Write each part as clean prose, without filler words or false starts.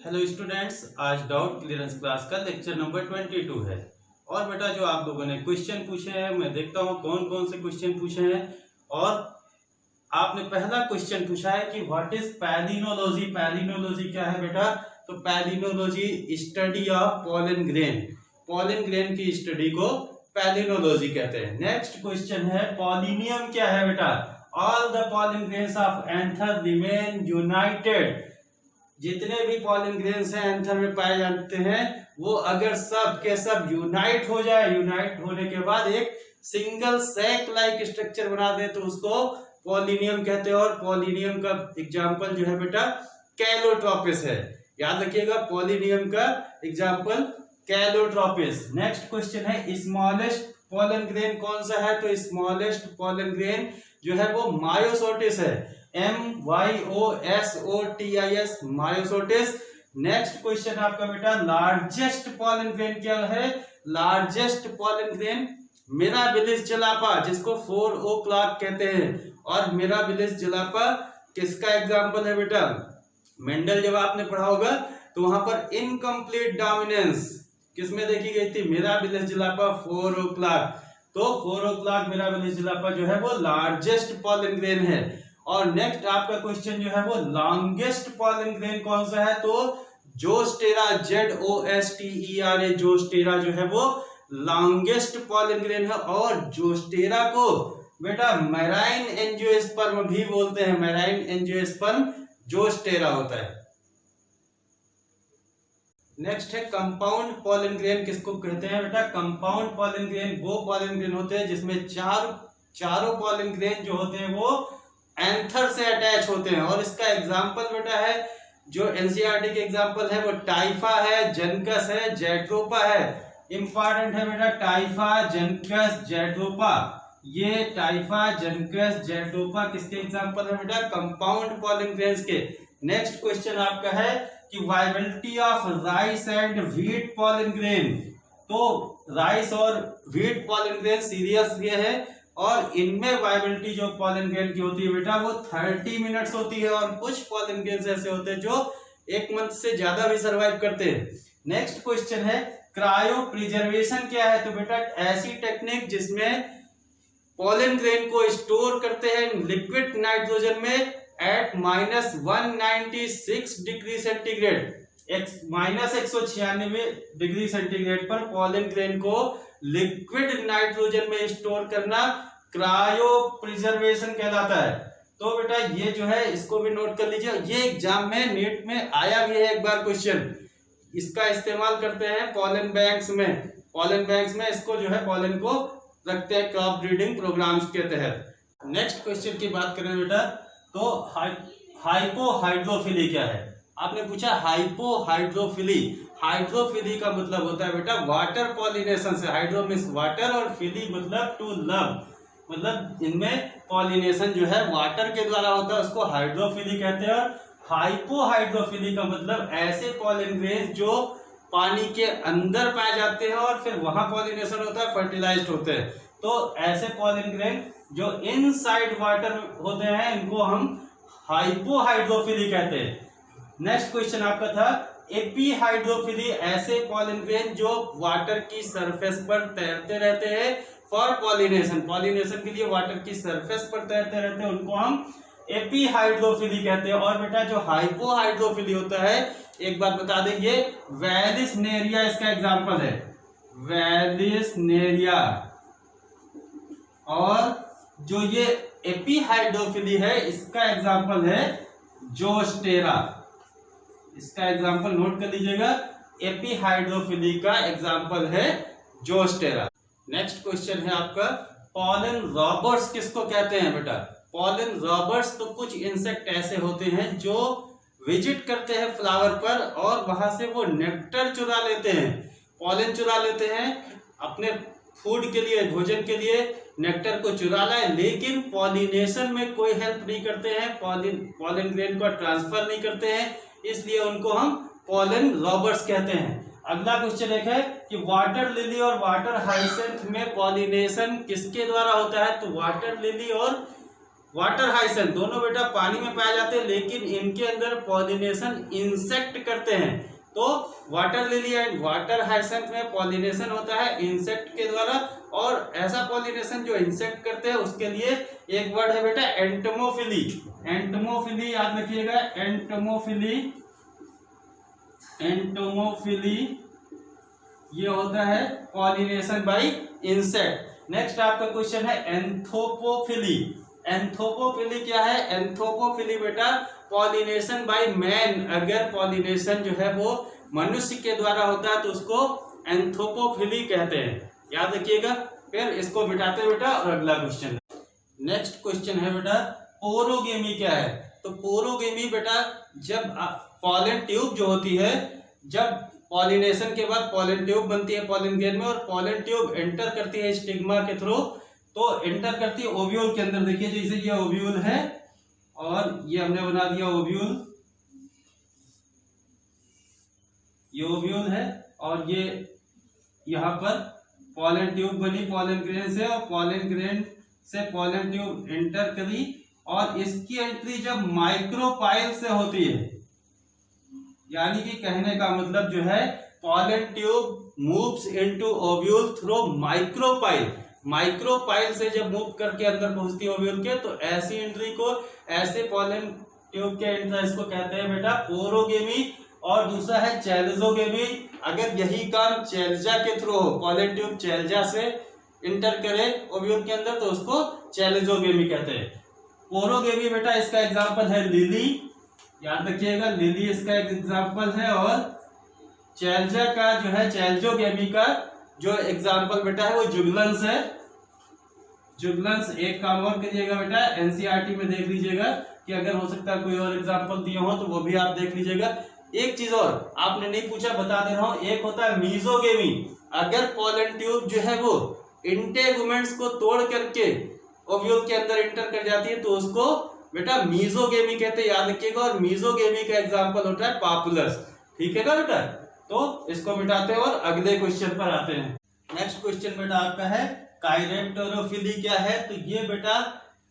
Hello students, आज doubt clearance class का lecture number 22 है। और बेटा जो आप लोगों ने क्वेश्चन पूछे हैं, मैं देखता हूँ कौन कौन से क्वेश्चन पूछे हैं। और आपने पहला क्वेश्चन पूछा है कि व्हाट इज पैलिनोलॉजी। पैलिनोलॉजी क्या है बेटा? तो palynology study of pollen grain. Pollen grain की स्टडी को पैलिनोलॉजी कहते हैं। नेक्स्ट क्वेश्चन है पॉलिनियम क्या है बेटा? All the pollen grains of anther remain United. जितने भी पॉलन ग्रेन्स हैं एंथर में पाए जाते हैं, वो अगर सब के सब यूनाइट हो जाए, यूनाइट होने के बाद एक सिंगल सैक लाइक स्ट्रक्चर बना दे तो उसको पॉलिनियम कहते हैं। और पॉलिनियम का एग्जांपल जो है बेटा कैलोट्रोपिस है। याद रखिएगा, पॉलिनियम का एग्जांपल कैलोट्रोपिस। नेक्स्ट क्वेश्चन है स्मॉलेस्ट पॉलन ग्रेन कौन सा है? तो स्मॉलेस्ट पॉलन ग्रेन जो है वो मायोसोटिस है। MYOSOTIS, मायोसोटिस। नेक्स्ट क्वेश्चन आपका बेटा लार्जेस्ट पॉलन ग्रेन क्या है? लार्जेस्ट पॉलन ग्रेन मिराबिलिस जलापा, जिसको 4 o'clock कहते हैं। और मिराबिलिस जलापा किसका एग्जांपल है बेटा? मेंडल जब आपने पढ़ा होगा तो वहां पर इनकम्प्लीट डोमिनेंस किसमें देखी गई थी? Mirabilis जलापा 4 o'clock। तो 4 o'clock मिराबिलिस जलापा जो है वो लार्जेस्ट पॉलन ग्रेन है। और नेक्स्ट आपका क्वेश्चन जो है वो लॉन्गेस्ट पॉलन ग्रेन कौन सा है? तो जोस्टेरा, ZOSTERA, जोस्टेरा जो है वो लॉन्गेस्ट पॉलन ग्रेन है। और जोस्टेरा को बेटा मैराइन एंजियोस्पर्म भी बोलते हैं। मैराइन एंजियोस्पर्म जोस्टेरा होता है। नेक्स्ट है कंपाउंड पॉलन ग्रेन किसको कहते हैं बेटा? कंपाउंड पॉलन ग्रेन वो पॉलन ग्रेन होते हैं जिसमें चारों पॉलन ग्रेन जो होते हैं वो एंथर से अटैच होते हैं। और इसका एग्जाम्पल बेटा है जो एनसीईआरटी के एग्जाम्पल है वो टाइफा है, जनकस है, जेट्रोपा है। इंपॉर्टेंट है बेटा टाइफा, जनकस, जेट्रोपा। ये टाइफा, जनकस, जेट्रोपा किसके एग्जाम्पल है बेटा? कंपाउंड पॉलन ग्रेन्स के। नेक्स्ट क्वेश्चन आपका है कि viability of rice and wheat pollen grain. तो राइस और व्हीट पॉलन ग्रेन सीरियस ये है और इनमें वायबिलिटी जो पॉलन ग्रेन की होती है बेटा वो 30 मिनट्स होती है। और कुछ पॉलन ग्रेन ऐसे होते हैं जो 1 मंथ से ज्यादा भी सर्वाइव करते हैं। नेक्स्ट क्वेश्चन है क्रायो प्रिजर्वेशन क्या है? तो बेटा ऐसी टेक्निक जिसमें पॉलन ग्रेन को स्टोर करते हैं लिक्विड नाइट्रोजन में at -196 degree centigrade, -196 degree centigrade पर पॉलन ग्रेन को लिक्विड नाइट्रोजन में स्टोर करना क्रायो प्रिजर्वेशन कहलाता है। तो बेटा ये जो है इसको भी नोट कर लीजिए। ये एग्जाम में नीट में आया भी है एक बार क्वेश्चन। इसका इस्तेमाल करते हैं पॉलन बैंक्स में। पॉलन बैंक्स में इसको जो है पॉलन को रखते हैं क्रॉप ब्रीडिंग प्रोग्राम्स के तहत। नेक्स्ट क्वेश्चन की बात करें बेटा तो हाइपोहाइड्रोफिली क्या है? आपने पूछा हाइपोहाइड्रोफिली। हाइड्रोफिली का मतलब होता है बेटा वाटर पॉलिनेशन से। हाइड्रो मींस वाटर और फिली मतलब टू लव, मतलब इनमें पॉलिनेशन जो है वाटर के द्वारा होता है, उसको हाइड्रोफिली कहते हैं। और हाइपोहाइड्रोफिली का मतलब ऐसे पॉलन ग्रेन जो पानी के अंदर पाए जाते हैं और फिर वहां पॉलिनेशन होता है, फर्टिलाइज्ड होते हैं। तो ऐसे पॉलन ग्रेन जो इनसाइड वाटर होते हैं इनको हम हाइपोहाइड्रोफिली कहते हैं। नेक्स्ट क्वेश्चन आपका था एपीहाइड्रोफिली। ऐसे पॉलन ग्रेन जो वाटर की सरफेस पर तैरते रहते हैं फॉर पॉलिनेशन। पॉलिनेशन के लिए वाटर की सरफेस पर तैरते रहते हैं, उनको हम एपीहाइड्रोफिली कहते हैं। और बेटा जो हाइपोहाइड्रोफिली होता है एक बात बता देंगे, वैलिसनेरिया इसका एग्जांपल है, वैलिसनेरिया। और जो ये एपीहाइड्रोफिली है इसका एग्जांपल है जोस्टेरा। इसका एग्जांपल नोट कर लीजिएगा, एपीहाइड्रोफिली का एग्जांपल है जोस्टेरा। नेक्स्ट क्वेश्चन है आपका पॉलन रॉबर्स किसको कहते हैं बेटा? पॉलन रॉबर्स तो कुछ इंसेक्ट ऐसे होते हैं जो विजिट करते हैं फ्लावर पर और वहां से वो नेक्टर चुरा लेते हैं, पॉलन चुरा लेते हैं अपने फूड के लिए, भोजन के लिए नेक्टर को चुरा लाए, लेकिन पॉलिनेशन में कोई हेल्प नहीं करते हैं, पॉलन ग्रेन को ट्रांसफर नहीं करते हैं, इसलिए उनको हम पॉलन रॉबर्स कहते हैं। अगला क्वेश्चन एक है कि वाटर लिली और वाटर हाइसेंथ में पॉलिनेशन किसके द्वारा होता है? तो वाटर लिली और वाटर हाइसेंथ दोनों बेटा पानी में पाए जाते हैं, लेकिन इनके अंदर पॉलिनेशन इंसेक्ट करते हैं। तो water lily and water hyacinth में पॉलिनेशन होता है इंसेक्ट के द्वारा, और ऐसा पॉलिनेशन जो इंसेक्ट करते हैं उसके लिए एक वर्ड है बेटा एंटमोफिली। एंटमोफिली याद रखिएगा, एंटमोफिली। एंटमोफिली ये होता है पॉलिनेशन बाय इंसेक्ट। नेक्स्ट आपका क्वेश्चन है एंथ्रोपोफिली। एंथ्रोपोफिली क्या है? एंथ्रोपोफिली बेटा पॉलिनेशन बाय मैन। अगर पॉलिनेशन जो है वो मनुष्य के द्वारा होता है तो उसको एंथ्रोपोफिली कहते हैं, याद रखिएगा। फिर इसको बिठाते हैं बेटा और अगला क्वेश्चन। नेक्स्ट क्वेश्चन है बेटा पोरोगेमी क्या है? तो पोरोगेमी बेटा जब पॉलन ट्यूब जो होती है, जब पॉलिनेशन के बाद पॉलन ट्यूब बनती है पॉलन ग्रेन में, और पॉलन ट्यूब एंटर करती है स्टिग्मा के थ्रू, तो एंटर करती है ओव्यूल के अंदर। देखिए जैसे ये ओव्यूल है और ये हमने बना दिया ओव्यूल, ये ओव्यूल है और ये यहाँ पर पॉलन ट्यूब बनी पॉलन ग्रेन से, और पॉलन ग्रेन से पॉलन ट्यूब एंटर करी, और इसकी एंट्री जब माइक्रोपाइल से होती है, यानी कि कहने का मतलब जो है pollen tube moves into ovule through micropyle. Micropyle से जब मूव करके अंदर पहुंचती है ओव्यूल के, तो ऐसी एंट्री को, ऐसे पॉलन ट्यूब के एंट्रेंस को कहते हैं बेटा पोरोगेमी। और दूसरा है चैल्जोगेमी। अगर यही काम चैल्जा के थ्रू हो, पॉलन ट्यूब चैल्जा से इंटर करे ओव्यूल के अंदर, तो उसको चैल्जोगेमी कहते हैं। पोरोगेमी बेटा इसका एग्जाम्पल है लिली, याद रखिएगा लिली इसका एक एग्जाम्पल है, और चैल्जा का जो है चैल्जोगेमी का जो एग्जाम्पल बेटा है वो जुगलन्स है। जुगलन्स एक काम और करिएगा बेटा, एनसीईआरटी में देख लीजिएगा कि अगर हो सकता है कोई और एग्जाम्पल दिए हो तो वो भी आप देख लीजिएगा। एक चीज और आपने नहीं पूछा, बता दे रहा हूं, एक होता है मीजोगेमी। अगर पॉलन ट्यूब जो है वो इंटेगुमेंट्स को तोड़ करके ओव्यूल के अंदर एंटर कर जाती है तो उसको बेटा मीजोगेमी कहते हैं, याद रखिएगा। और मीजोगेमी का एग्जाम्पल होता है पापुलस, ठीक है ना बेटा। तो इसको मिटाते हैं और अगले क्वेश्चन पर आते हैं। नेक्स्ट क्वेश्चन बेटा आपका है काइरेप्टेरोफिली क्या है? तो ये बेटा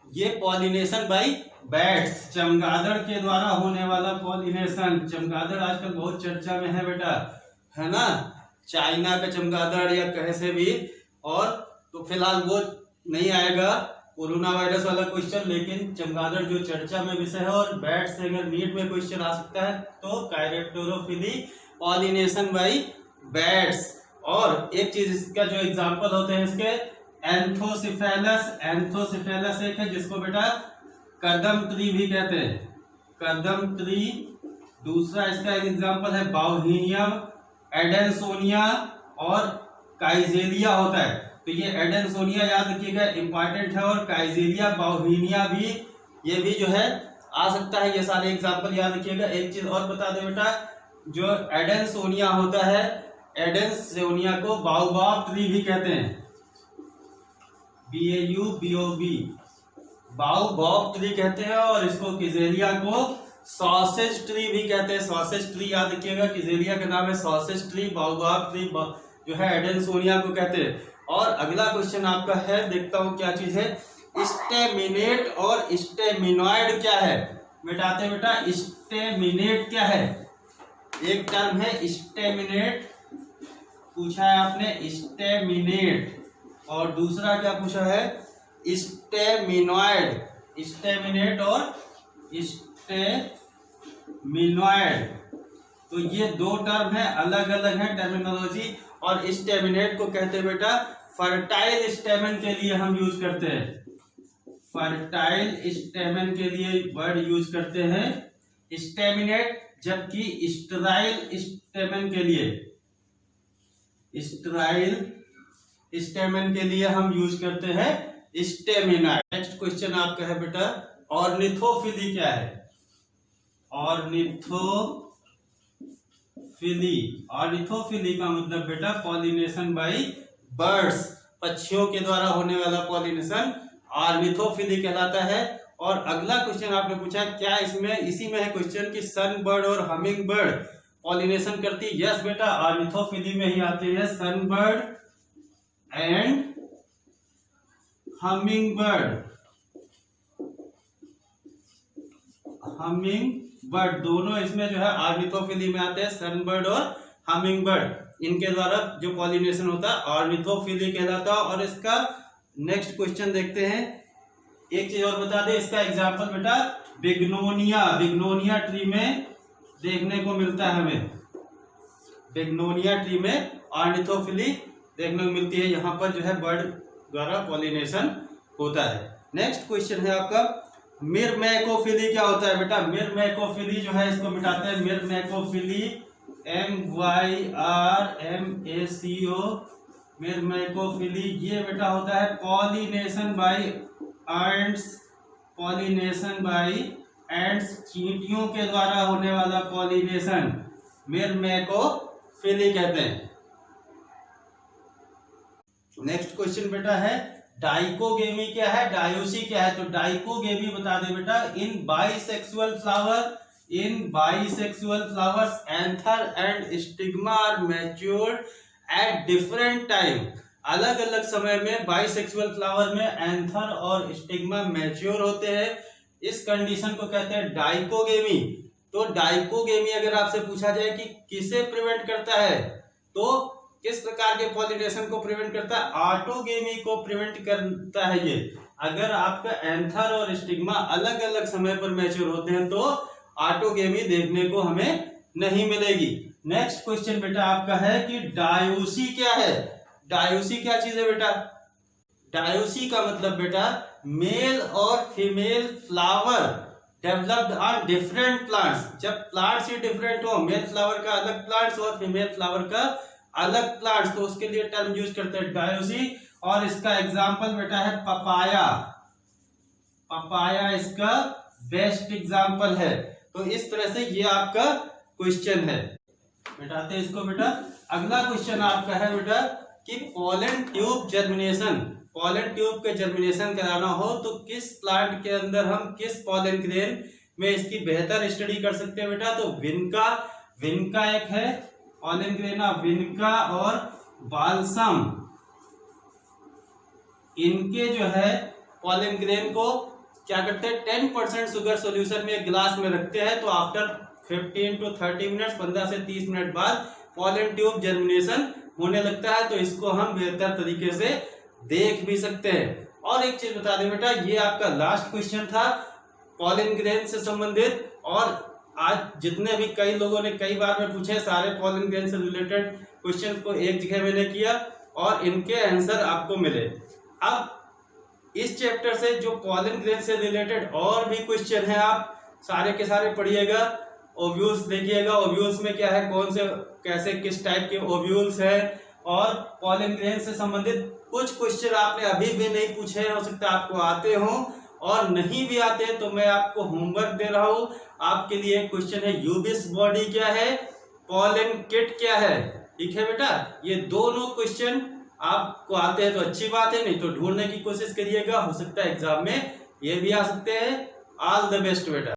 ये पॉलिनेशन बाय बैट्स, चमगादड़ के द्वारा होने वाला पॉलिनेशन। चमगादड़ आजकल बहुत चर्चा में है बेटा, है ना, चाइना का चमगादड़ या कैसे भी। और तो फिलहाल वो नहीं आएगा कोरोना वायरस वाला क्वेश्चन, लेकिन चमगादड़ जो चर्चा में विषय है, और बैट से अगर नीट में क्वेश्चन आ सकता है तो काइरेप्टेरोफिली पॉलिनेशन बाय बैट्स। और एक चीज इसका जो एग्जांपल होते हैं इसके एंथोसिफेलस। एंथोसिफेलस एक है जिसको बेटा कदम ट्री भी कहते हैं, कदम ट्री। दूसरा इसका एक एग्जांपल है बाउहीनियम, एडेंसोनिया और काइजेलिया होता है। तो ये एडेंसोनिया याद रखिएगा इंपॉर्टेंट है, और काइजेलिया बाउहीनिया भी, ये भी जो है आ सकता है। ये सारे एग्जांपल याद रखिएगा। एक चीज और बता दे बेटा, जो एडेंसोनिया होता है, एडेंसोनिया को बाओबाब ट्री भी कहते हैं, BAUBOB, बाओबाब ट्री कहते हैं। और इसको किजेलिया को सॉसेज ट्री भी कहते हैं, सॉसेज ट्री याद रखिएगा। किजेलिया का नाम है सॉसेज ट्री, बाओबाब ट्री जो है एडेंसोनिया को कहते हैं। और अगला क्वेश्चन आपका है, देखता हूं क्या चीज है, स्टेमिनेट और स्टेमिनॉइड क्या है? मिटाते बेटा, स्टेमिनेट क्या है? एक टर्म है स्टेमिनेट, पूछा है आपने स्टेमिनेट, और दूसरा क्या पूछा है स्टेमिनॉइड। स्टेमिनेट और स्टेमिनॉइड, तो ये दो टर्म है, अलग अलग है टर्मिनोलॉजी। और स्टेमिनेट को कहते हैं बेटा फर्टाइल स्टेमन के लिए हम यूज करते हैं, फर्टाइल स्टेमन के लिए वर्ड यूज करते हैं स्टेमिनेट, जबकि स्टेराइल स्टेमन के लिए, स्टेराइल स्टेमन के लिए हम यूज करते हैं स्टेमिनॉइड। नेक्स्ट क्वेश्चन आपका है बेटा ऑर्निथोफिली क्या है? ऑर्निथोफिली, ऑर्निथोफिली का मतलब बेटा पॉलिनेशन बाय बर्ड्स, पक्षियों के द्वारा होने वाला पॉलिनेशन ऑर्निथोफिली कहलाता है। और अगला क्वेश्चन आपने पूछा क्या इसमें, इसी में है क्वेश्चन कि सन बर्ड और हमिंग बर्ड पॉलिनेशन करती है। यस बेटा, ऑर्निथोफिली में ही आते हैं sun bird and humming bird. Humming bird, दोनों इसमें जो है ऑर्निथोफिली में आते हैं, सनबर्ड और हमिंग बर्ड, इनके द्वारा जो पॉलिनेशन होता है ऑर्निथोफिली कहलाता है। और इसका नेक्स्ट क्वेश्चन देखते हैं। एक चीज और बता दे, इसका एग्जांपल बेटा बिग्नोनिया, बिग्नोनिया ट्री में देखने को मिलता है हमें, बिग्नोनिया ट्री में ऑर्निथोफिली देखने को मिलती है, यहाँ पर जो है बर्ड द्वारा पॉलिनेशन होता है। नेक्स्ट क्वेश्चन है आपका मिरमैकोफिली क्या होता है बेटा? मिरमैकोफिली जो है इसको मिटाते हैं, मिरमैकोफिली MYRMACO, मिरमैकोफिली ये बेटा होता है pollination by ants, pollination by ants, चींटियों के द्वारा होने वाला पॉलिनेशन मिरमैकोफिली कहते हैं। नेक्स्ट क्वेश्चन बेटा है डाइकोगेमी क्या है, डायोसी क्या है? तो डाइकोगेमी बता दे बेटा, in bisexual flower, in bisexual flowers anther and stigma are matured at different time. अलग अलग समय में बाइसेक्सुअल फ्लावर में एंथर और स्टिग्मा मैच्योर होते हैं, इस कंडीशन को कहते हैं डाइकोगेमी। तो डाइकोगेमी अगर आपसे पूछा जाए कि किसे प्रिवेंट करता है, तो किस प्रकार के पॉलिनेशन को प्रिवेंट करता है? ऑटोगेमी को प्रिवेंट करता है ये। अगर आपका एंथर और स्टिग्मा अलग अलग समय पर मैच्योर होते हैं तो ऑटोगेमी देखने को हमें नहीं मिलेगी। नेक्स्ट क्वेश्चन बेटा आपका है कि डायोसी क्या है? डायोसी क्या चीज है बेटा? डायोसी का मतलब बेटा मेल और female flower developed on different plants. जब प्लांट्स ही डिफरेंट हो, मेल फ्लावर का अलग प्लांट्स और फीमेल फ्लावर का अलग प्लांट्स, तो उसके लिए टर्म यूज करते हैं डायोसी। और इसका एग्जांपल बेटा है पपाया, पपाया इसका बेस्ट एग्जांपल है। तो इस तरह से ये आपका क्वेश्चन है। बेटाते इसको बेटा। अगला क्वेश्चन आपका है बेटा कि pollen tube germination, pollen tube के जर्मिनेशन कराना हो तो किस प्लांट के अंदर हम किस पोलन ग्रेन में इसकी बेहतर स्टडी कर सकते हैं बेटा? तो विनका, विनका एक है पोलन ग्रेन, विनका और बाल्सम, इनके जो है पोलन ग्रेन को क्या करते हैं 10% शुगर सॉल्यूशन में एक गिलास में रखते हैं, तो आफ्टर 15 to 30 मिनट्स, 15 से 30 मिनट बाद पोलन ट्यूब जर्मिनेशन होने लगता है। तो इसको हम बेहतर तरीके से देख भी सकते हैं। और एक चीज बता दें बेटा, ये आपका लास्ट क्वेश्चन था पोलन ग्रेन से संबंधित, और आज जितने भी कई लोगों ने कई बार में पूछे, सारे पोलन ग्रेन से रिलेटेड क्वेश्चन को एक जगह मैंने किया और इनके आंसर आपको मिले। अब इस चैप्टर से जो पोलन ग्रेन से रिलेटेड और भी क्वेश्चन है, आप सारे के सारे पढ़िएगा। ओव्यूल्स देखिएगा, ओव्यूल्स में क्या है, कौन से कैसे किस टाइप के ओव्यूल्स है, और पोलन ग्रेन से संबंधित कुछ क्वेश्चन आपने अभी भी नहीं पूछे, हो सकता है आपको आते हों, और नहीं भी आते हैं तो मैं आपको होमवर्क दे रहा हूं। आपके लिए क्वेश्चन है यूबिस बॉडी क्या है, पोलन किट क्या है। ठीक है बेटा, ये दोनों क्वेश्चन आपको आते हैं तो अच्छी बात है, नहीं तो ढूंढने की कोशिश करिएगा, हो सकता है एग्जाम में ये भी आ सकते हैं। ऑल द बेस्ट बेटा।